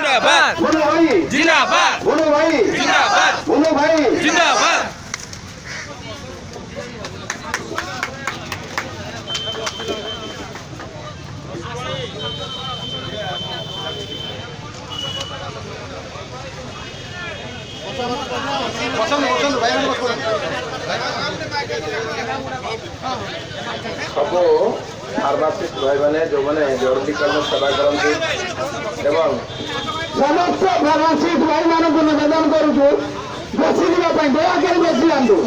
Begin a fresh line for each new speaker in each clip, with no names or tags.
जिंदाबाद
बोलो भाई
जिंदाबाद
बोलो भाई
जिंदाबाद
बोलो भाई
जिंदाबाद
सब फार्मासीस्ट भाई मैंने जो मैंने जरूरीकालीन सेवा करती एवं समस्त फार्मासीस्ट भाई मानक निवेदन करुचु बसी जावाई दयाकोरी बसी जातु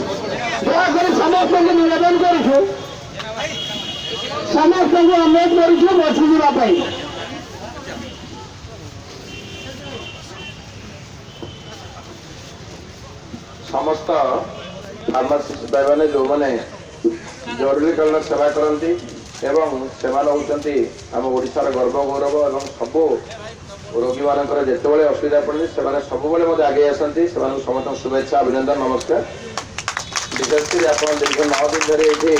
दयाकोरी समस्त निवेदन करुचु समस्त अनुरोध करुचु बसी जावाई समस्त फार्मासीस्ट भाई मैंने जो मैंने जरूरीकालीन सेवा करती एवं से होती आम ओडार गर्व गौरव और सब रोगी मानकर जितेबाला असुविधा पड़े से सब आगे आसती समस्त शुभेच्छा अभिनंदन नमस्कार विशेषकर आप दीर्घ 9 दिन धरी ये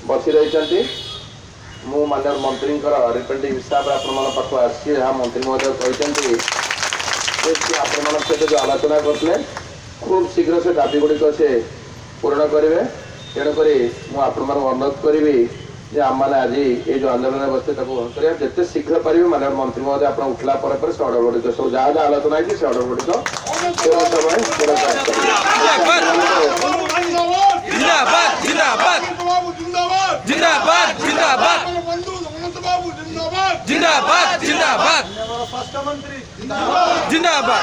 बसी रही मु माननीय मंत्री रिप्रेजेंटेटिव हिसाब से पाख आसी मंत्री महोदय कहते सहित जो आलोचना करते खूब शीघ्र से दाबी गुड़िक से पूर्ण करेंगे तेणुक अनुरोध करी जे आम मैंने आज ये जो आंदोलन बसते करें जिते शीघ्र पारे माननीय मंत्री महोदय आप उठला पर से अर्डर गुड़िक सब जहाँ जहाँ आलोचना है से अर्डर गुड़िक
जिंदाबाद जिंदाबाद जिंदाबाद जिंदाबाद जिंदाबाद जिंदाबाद जिंदाबाद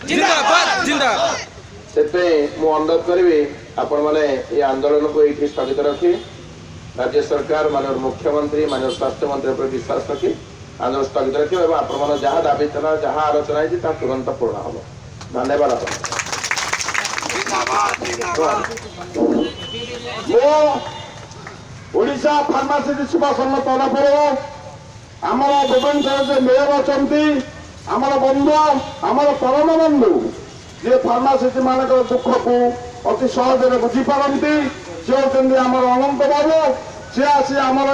जिंदाबाद जिंदाबाद
से अनुरोध करी आपण मैंने ये आंदोलन को ये स्थगित रखी राज्य सरकार माननीय मुख्यमंत्री माननीय स्वास्थ्य मंत्री पर विश्वास रखी आंदोलन स्थगित रखी और जहाँ दाबी था जहाँ आलोचना है तुरंत पूर्ण हम धन्यवाद ओडिशा फार्मासिस्ट सेवा संघ तरफ आमर भुवनेश्वर से मेयर अच्छा आमर बंधु आमर परम बंधु जे फार्मासिस्ट मान दुख को अति सहज बुझीपारती से होती आमर अनंत बाबू सी आसी आमर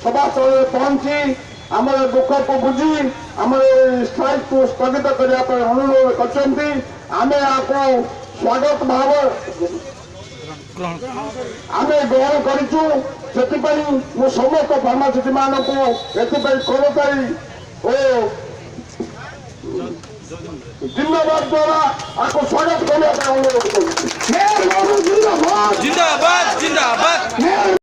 सभास्थल पहुंची आमर दुख को बुझी आमर स्ट्राइक को स्थगित करने अनुरोध करते आम आपको स्वागत भाव आम ग्रहण करूँ से समस्त फार्मासिस्ट मान को करतारी और जिंदाबाद द्वारा आपको स्वागत करने का अनुरोध करूँ।
जिंदाबाद जिंदाबाद